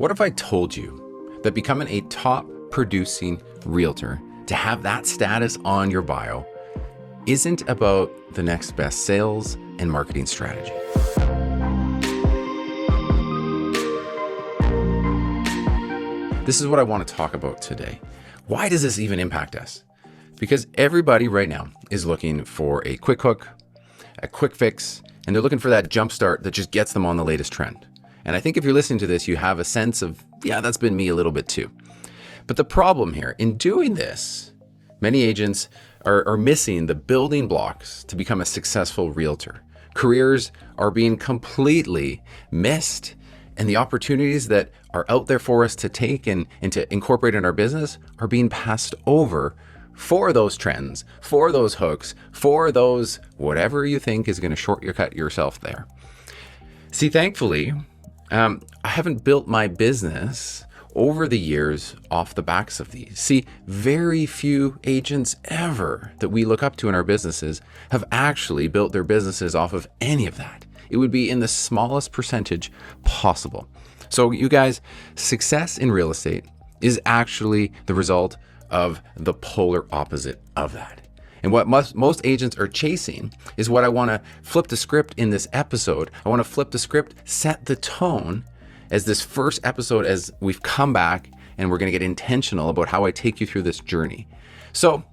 What if I told you that becoming a top producing realtor, to have that status on your bio, isn't about the next best sales and marketing strategy? This is what I want to talk about today. Why does this even impact us? Because everybody right now is looking for a quick hook, a quick fix, and they're looking for that jump start that just gets them on the latest trend. And I think if you're listening to this, you have a sense of, yeah, that's been me a little bit too. But the problem here, in doing this, many agents are missing the building blocks to become a successful realtor. Careers are being completely missed, and the opportunities that are out there for us to take and to incorporate in our business are being passed over for those trends, for those hooks, for those whatever you think is going to shortcut yourself there. See, thankfully, I haven't built my business over the years off the backs of these. See, very few agents ever that we look up to in our businesses have actually built their businesses off of any of that. It would be in the smallest percentage possible. So you guys, success in real estate is actually the result of the polar opposite of that. And what most agents are chasing is what I want to flip the script in this episode. I want to flip the script, set the tone as this first episode, as we've come back and we're going to get intentional about how I take you through this journey. So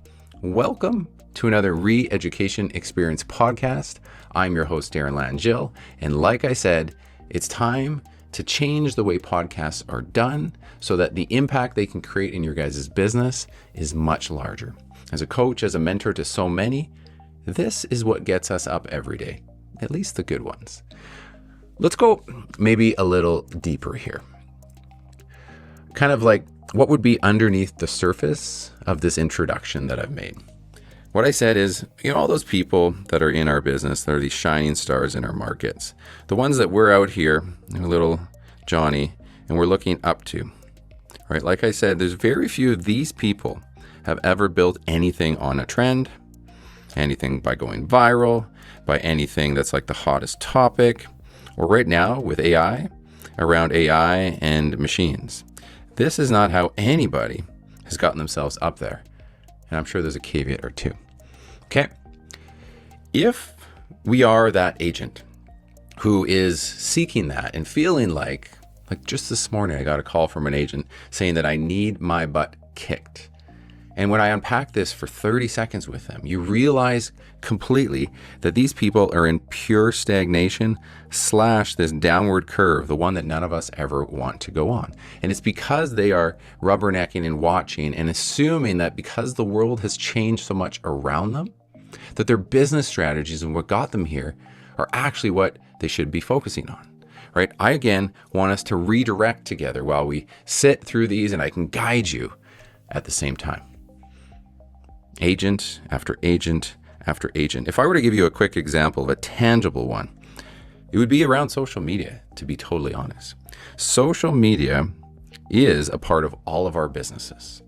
welcome to another Reeducation Experience podcast. I'm your host, Darren Langille. And like I said, it's time to change the way podcasts are done so that the impact they can create in your guys' business is much larger. As a coach, as a mentor to so many, this is what gets us up every day, at least the good ones. Let's go maybe a little deeper here. Kind of like what would be underneath the surface of this introduction that I've made. What I said is, all those people that are in our business, that are these shining stars in our markets, the ones that we're out here, little Johnny, and we're looking up to, right? Like I said, there's very few of these people have ever built anything on a trend, anything by going viral, by anything that's like the hottest topic, or right now with AI, around AI and machines. This is not how anybody has gotten themselves up there. And I'm sure there's a caveat or two. Okay. If we are that agent who is seeking that and feeling like just this morning, I got a call from an agent saying that I need my butt kicked. And when I unpack this for 30 seconds with them, you realize completely that these people are in pure stagnation / this downward curve, the one that none of us ever want to go on. And it's because they are rubbernecking and watching and assuming that because the world has changed so much around them, that their business strategies and what got them here are actually what they should be focusing on. Right? I, again, want us to redirect together while we sit through these and I can guide you at the same time. Agent after agent after agent. If I were to give you a quick example of a tangible one, it would be around social media, to be totally honest. Social media is a part of all of our businesses,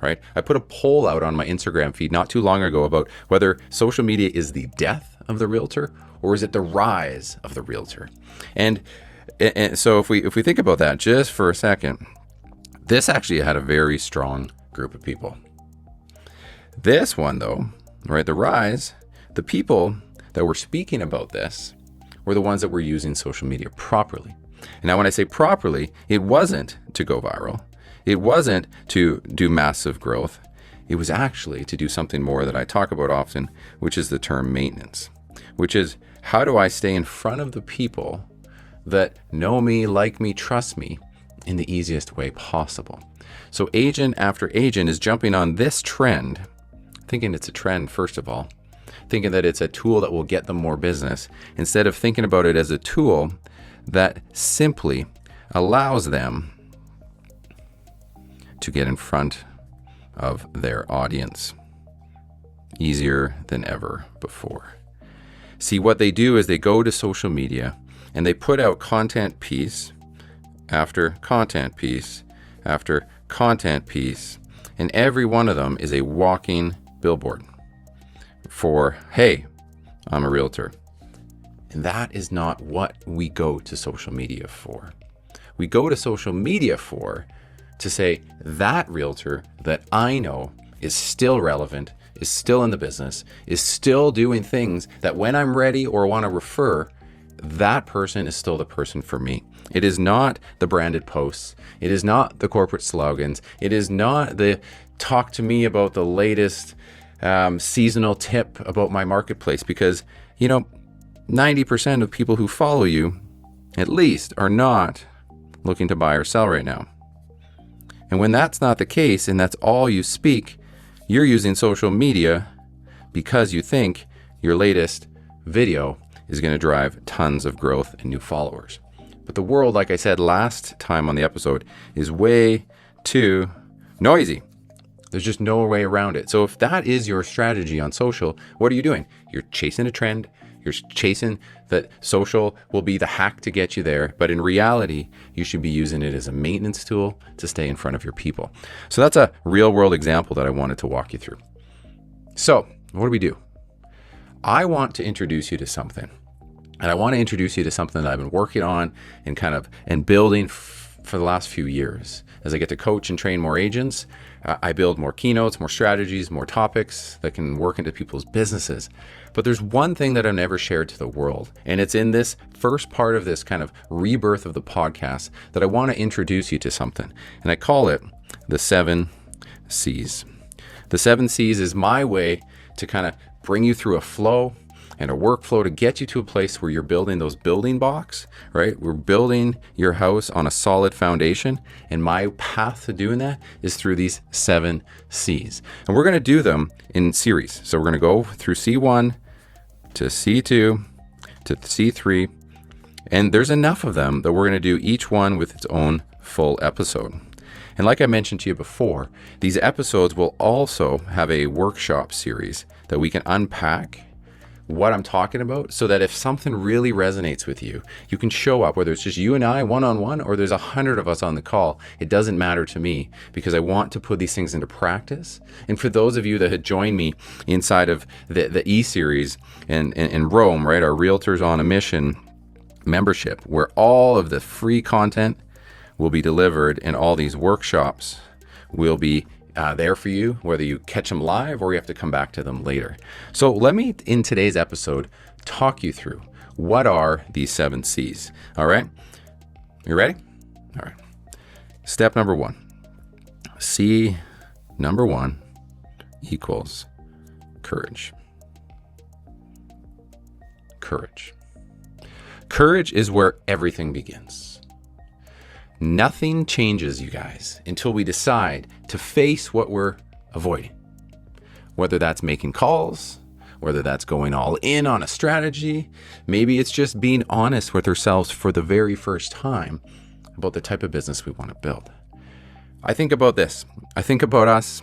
right? I put a poll out on my Instagram feed not too long ago about whether social media is the death of the realtor or is it the rise of the realtor. And so if we think about that just for a second, this actually had a very strong group of people. This one though, right, the rise, the people that were speaking about this were the ones that were using social media properly. And now when I say properly, it wasn't to go viral. It wasn't to do massive growth. It was actually to do something more that I talk about often, which is the term maintenance, which is how do I stay in front of the people that know me, like me, trust me in the easiest way possible. So agent after agent is jumping on this trend, thinking it's a trend, first of all, thinking that it's a tool that will get them more business, instead of thinking about it as a tool that simply allows them to get in front of their audience easier than ever before. See, what they do is they go to social media and they put out content piece after content piece after content piece, and every one of them is a walking billboard for, hey, I'm a realtor. And that is not what we go to social media for. we go to social media for, to say that realtor that I know is still relevant, is still in the business, is still doing things that when I'm ready or want to refer, that person is still the person for me. It is not the branded posts. It is not the corporate slogans. It is not the talk to me about the latest seasonal tip about my marketplace, because 90% of people who follow you at least are not looking to buy or sell right now. And when that's not the case and that's all you speak, you're using social media because you think your latest video is going to drive tons of growth and new followers. But the world, like I said last time on the episode, is way too noisy. There's just no way around it. So if that is your strategy on social, what are you doing? You're chasing a trend. You're chasing that social will be the hack to get you there. But in reality, you should be using it as a maintenance tool to stay in front of your people. So that's a real world example that I wanted to walk you through. So what do? I want to introduce you to something. And I want to introduce you to something that I've been working on and building for the last few years. As I get to coach and train more agents, I build more keynotes, more strategies, more topics that can work into people's businesses. But there's one thing that I've never shared to the world, and it's in this first part of this kind of rebirth of the podcast that I want to introduce you to something. And I call it the 7 C's. The 7 C's is my way to kind of bring you through a flow and a workflow to get you to a place where you're building those building blocks, right? We're building your house on a solid foundation. And my path to doing that is through these 7 C's. And we're going to do them in series. So we're going to go through C1 to C2 to C3. And there's enough of them that we're going to do each one with its own full episode. And like I mentioned to you before, these episodes will also have a workshop series that we can unpack what I'm talking about, so that if something really resonates with you, you can show up, whether it's just you and I one-on-one or there's 100 of us on the call. It doesn't matter to me, because I want to put these things into practice. And for those of you that had joined me inside of the E-Series in Rome, right, our Realtors on a Mission membership, where all of the free content will be delivered and all these workshops will be there for you, whether you catch them live or you have to come back to them later. So let me, in today's episode, talk you through what are these 7 C's. All right. You ready? All right. Step number 1. C number 1 equals courage. Courage. Courage is where everything begins. Nothing changes, you guys, until we decide to face what we're avoiding. Whether that's making calls, whether that's going all in on a strategy, maybe it's just being honest with ourselves for the very first time about the type of business we want to build. I think about this. I think about us,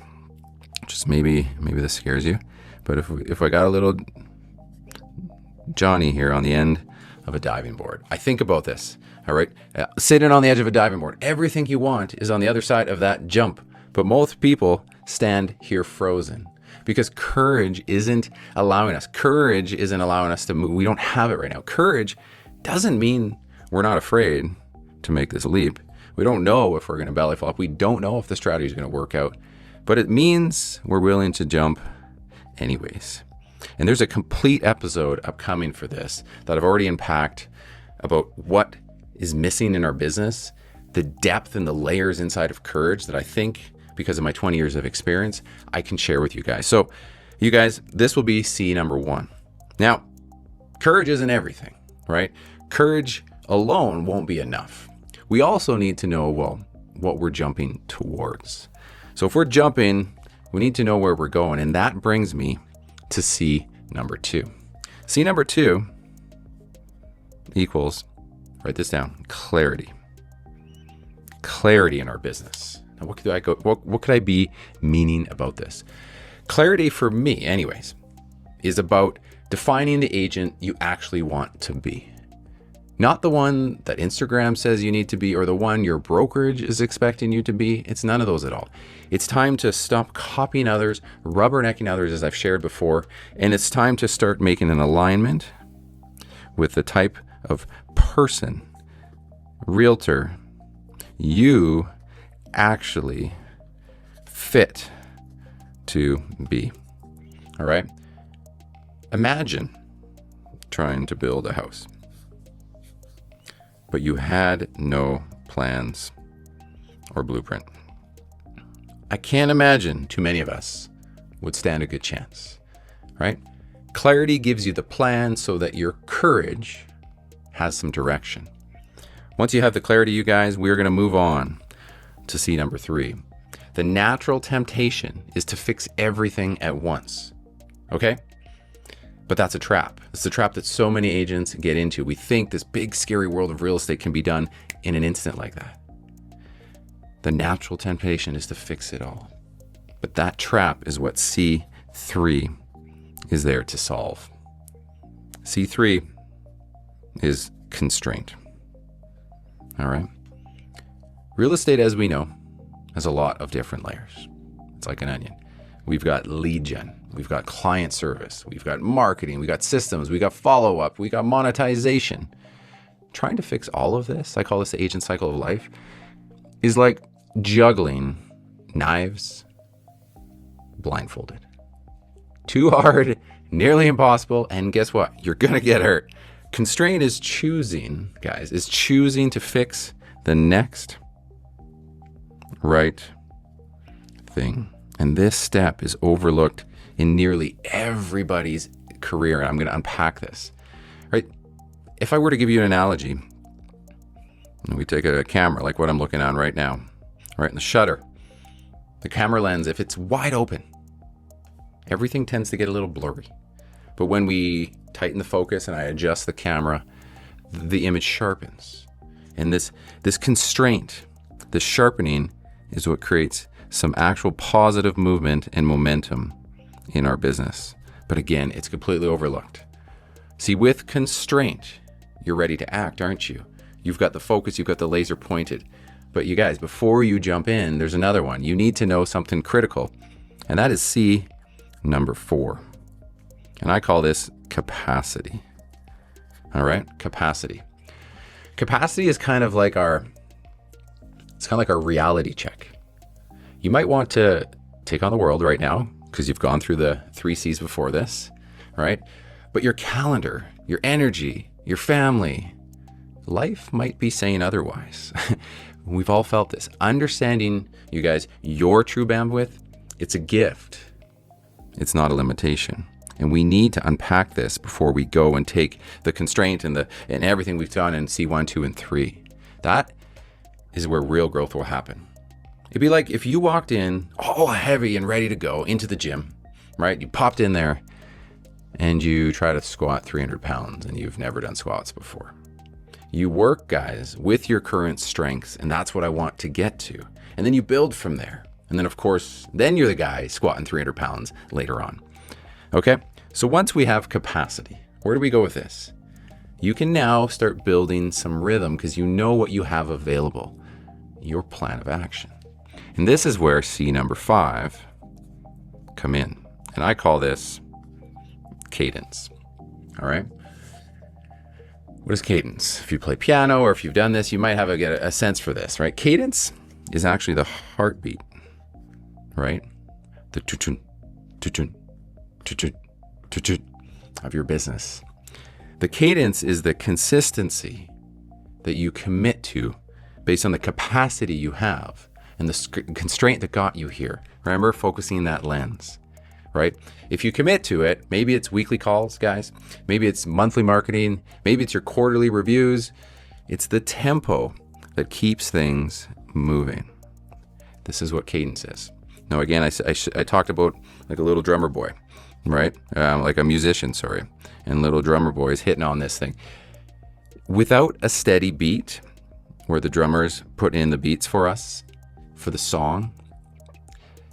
just maybe this scares you, but if I got a little Johnny here on the end of a diving board, I think about this. All right, sitting on the edge of a diving board. Everything you want is on the other side of that jump. But most people stand here frozen because courage isn't allowing us. Courage isn't allowing us to move. We don't have it right now. Courage doesn't mean we're not afraid to make this leap. We don't know if we're going to belly flop. We don't know if the strategy is going to work out. But it means we're willing to jump anyways. And there's a complete episode upcoming for this that I've already unpacked about what is missing in our business, the depth and the layers inside of courage that I think, because of my 20 years of experience, I can share with you guys. So you guys, this will be C number 1. Now, courage isn't everything, right? Courage alone won't be enough. We also need to know, well, what we're jumping towards. So if we're jumping, we need to know where we're going. And that brings me to C number 2. C number 2 equals, write this down, clarity. Clarity in our business. Now, what could I be meaning about this? Clarity for me, anyways, is about defining the agent you actually want to be. Not the one that Instagram says you need to be or the one your brokerage is expecting you to be. It's none of those at all. It's time to stop copying others, rubbernecking others, as I've shared before, and it's time to start making an alignment with the type of person, realtor, you actually fit to be. All right? Imagine trying to build a house, but you had no plans or blueprint. I can't imagine too many of us would stand a good chance, right? Clarity gives you the plan so that your courage has some direction. Once you have the clarity, you guys, we're going to move on to C number 3. The natural temptation is to fix everything at once, okay? But that's a trap. It's a trap that so many agents get into. We think this big, scary world of real estate can be done in an instant like that. The natural temptation is to fix it all. But that trap is what C3 is there to solve. C3 is constraint. All right? Real estate, as we know, has a lot of different layers. It's like an onion. We've got lead gen, we've got client service, we've got marketing, we've got systems, we've got follow-up, we got monetization. Trying to fix all of this, I call this the agent cycle of life, is like juggling knives blindfolded. Too hard, nearly impossible, and guess what? You're gonna get hurt. Constraint is choosing, guys, is choosing to fix the next right thing. And this step is overlooked in nearly everybody's career. And I'm going to unpack this, right? If I were to give you an analogy, and we take a camera like what I'm looking on right now, right? And the shutter, the camera lens, if it's wide open, everything tends to get a little blurry. But when we tighten the focus and I adjust the camera, the image sharpens. And this constraint, the sharpening, is what creates some actual positive movement and momentum in our business. But again, it's completely overlooked. See, with constraint, you're ready to act, aren't you? You've got the focus, you've got the laser pointed. But you guys, before you jump in, there's another one. You need to know something critical, and that is C number 4. And I call this capacity. All right, capacity. Capacity is kind of like our reality check. You might want to take on the world right now because you've gone through the 3 C's before this, right? But your calendar, your energy, your family, life might be saying otherwise. We've all felt this. Understanding, you guys, your true bandwidth, it's a gift. It's not a limitation. And we need to unpack this before we go and take the constraint and everything we've done in C1, 2, and 3. That is where real growth will happen. It'd be like if you walked in all heavy and ready to go into the gym, right? You popped in there and you try to squat 300 pounds and you've never done squats before. You work, guys, with your current strengths, and that's what I want to get to. And then you build from there. And then, of course, then you're the guy squatting 300 pounds later on. Okay? So once we have capacity, where do we go with this? You can now start building some rhythm because you know what you have available, your plan of action. And this is where C number 5 come in. And I call this cadence. All right? What is cadence? If you play piano or if you've done this, you might have a sense for this, right? Cadence is actually the heartbeat, right? The tu-tun, tu-tun, tu-tun, tu-tun of your business. The cadence is the consistency that you commit to based on the capacity you have and the constraint that got you here. Remember, focusing that lens, right? If you commit to it, maybe it's weekly calls, guys. Maybe it's monthly marketing. Maybe it's your quarterly reviews. It's the tempo that keeps things moving. This is what cadence is. Now, again, I talked about like a little drummer boy, right? Like a musician, sorry. And little drummer boy is hitting on this thing. Without a steady beat, where the drummers put in the beats for us, for the song,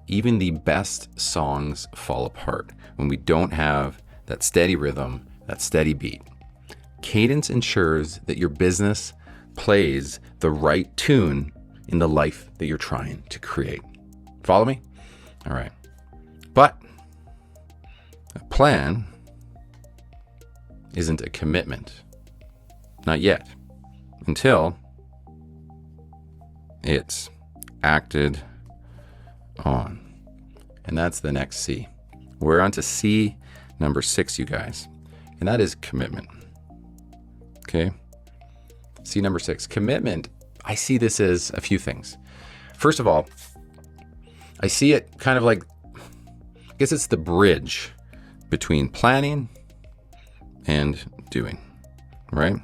even the best songs fall apart when we don't have that steady rhythm, that steady beat. Cadence ensures that your business plays the right tune in the life that you're trying to create. Follow me? All right. But a plan isn't a commitment. Not yet. Until It's acted on. And that's the next C. We're on to C number 6, you guys. And that is commitment. Okay. C number 6, commitment. I see this as a few things. First of all, I see it kind of like, I guess it's the bridge between planning and doing, right?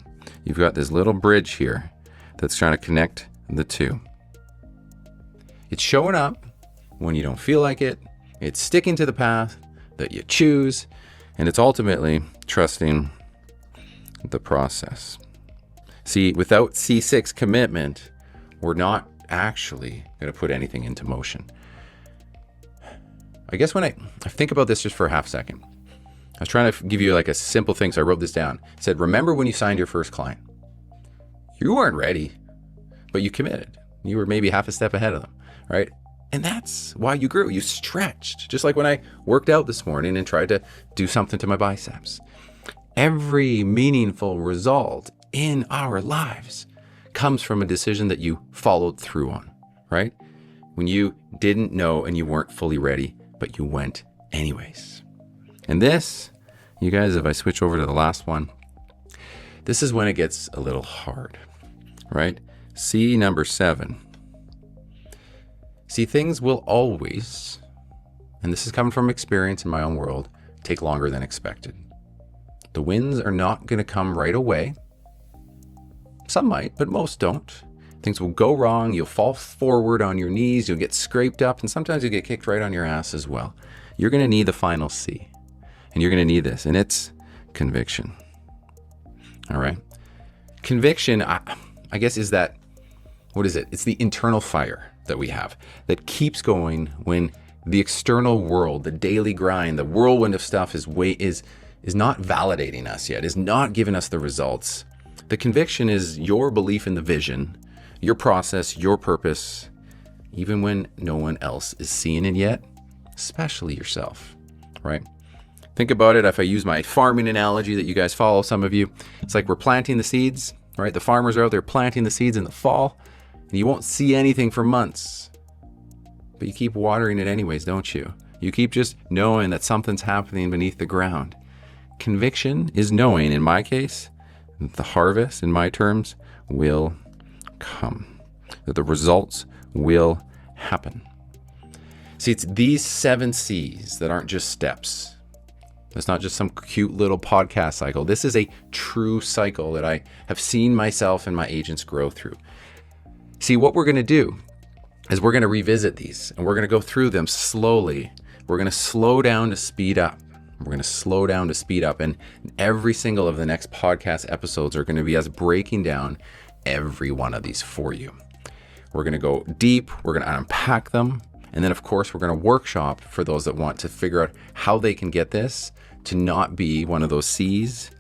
You've got this little bridge here that's trying to connect the two. It's showing up when you don't feel like it. It's sticking to the path that you choose, and it's ultimately trusting the process. See, without C6 commitment, we're not actually going to put anything into motion. I guess when I think about this just for a half second, I was trying to give you like a simple thing, so I wrote this down. It said, remember when you signed your first client? You weren't ready, but you committed. You were maybe half a step ahead of them, right? And that's why you grew. You stretched. Just like when I worked out this morning and tried to do something to my biceps. Every meaningful result in our lives comes from a decision that you followed through on, right? When you didn't know and you weren't fully ready, but you went anyways. And this, you guys, if I switch over to the last one, this is when it gets a little hard, right? C number 7. See, things will always, and this is coming from experience in my own world, take longer than expected. The wins are not going to come right away. Some might, but most don't. Things will go wrong. You'll fall forward on your knees. You'll get scraped up, and sometimes you'll get kicked right on your ass as well. You're going to need the final C, and you're going to need this, and it's conviction. All right? Conviction, I guess, is that, what is it? It's the internal fire that we have that keeps going when the external world, the daily grind, the whirlwind of stuff is not validating us yet, is not giving us the results. The conviction is your belief in the vision, your process, your purpose, even when no one else is seeing it yet, especially yourself, right? Think about it. If I use my farming analogy that you guys follow, some of you, it's like we're planting the seeds, right? The farmers are out there planting the seeds in the fall, and you won't see anything for months, but you keep watering it anyways, don't you? You keep just knowing that something's happening beneath the ground. Conviction is knowing, in my case, that the harvest, in my terms, will come, that the results will happen. See, it's these 7 C's that aren't just steps. It's not just some cute little podcast cycle. This is a true cycle that I have seen myself and my agents grow through. See, what we're going to do is we're going to revisit these, and we're going to go through them slowly. We're going to slow down to speed up. We're going to slow down to speed up, and every single of the next podcast episodes are going to be us breaking down every one of these for you. We're going to go deep. We're going to unpack them. And then, of course, we're going to workshop for those that want to figure out how they can get this to not be one of those C's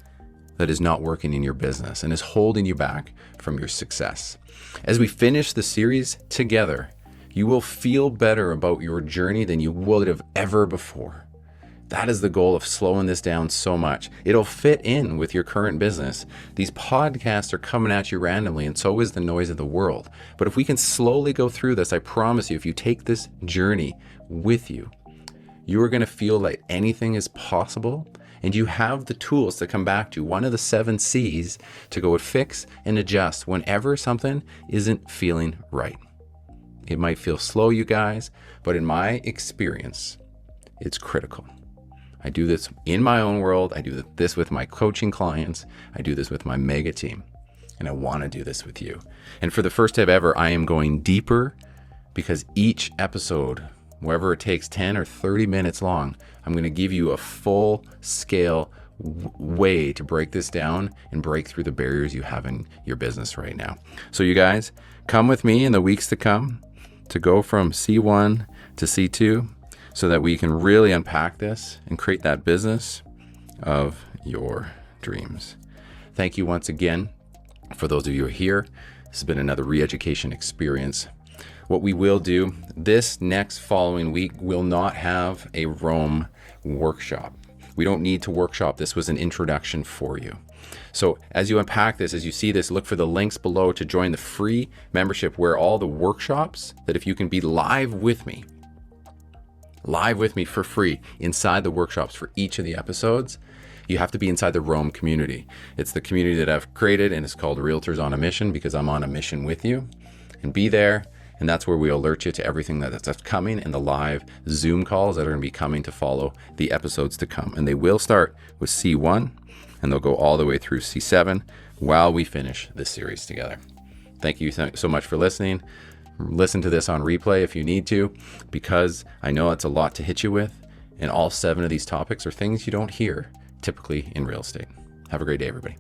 that is not working in your business and is holding you back from your success. As we finish the series together, you will feel better about your journey than you would have ever before. That is the goal of slowing this down so much. It'll fit in with your current business. These podcasts are coming at you randomly, and so is the noise of the world. But if we can slowly go through this, I promise you, if you take this journey with you, you are going to feel like anything is possible, and you have the tools to come back to one of the 7 C's to go and fix and adjust whenever something isn't feeling right. It might feel slow, you guys, but in my experience, it's critical. I do this in my own world. I do this with my coaching clients. I do this with my mega team. And I want to do this with you. And for the first time ever, I am going deeper because each episode, wherever it takes 10 or 30 minutes long, I'm going to give you a full scale way to break this down and break through the barriers you have in your business right now. So you guys, come with me in the weeks to come to go from C1 to C2 so that we can really unpack this and create that business of your dreams. Thank you once again for those of you who are here. This has been another Reeducation experience. What we will do this next following week will not have a Rome workshop. We don't need to workshop. This was an introduction for you. So as you unpack this, as you see this, look for the links below to join the free membership where all the workshops that if you can be live with me for free inside the workshops for each of the episodes, you have to be inside the Roam community. It's the community that I've created, and it's called Realtors on a Mission, because I'm on a mission with you. And be there, and that's where we alert you to everything that's coming and the live Zoom calls that are going to be coming to follow the episodes to come. And they will start with C1, and they'll go all the way through C7 while we finish this series together. Thank you so much for listening. Listen to this on replay if you need to, because I know it's a lot to hit you with, and all 7 of these topics are things you don't hear typically in real estate. Have a great day, everybody.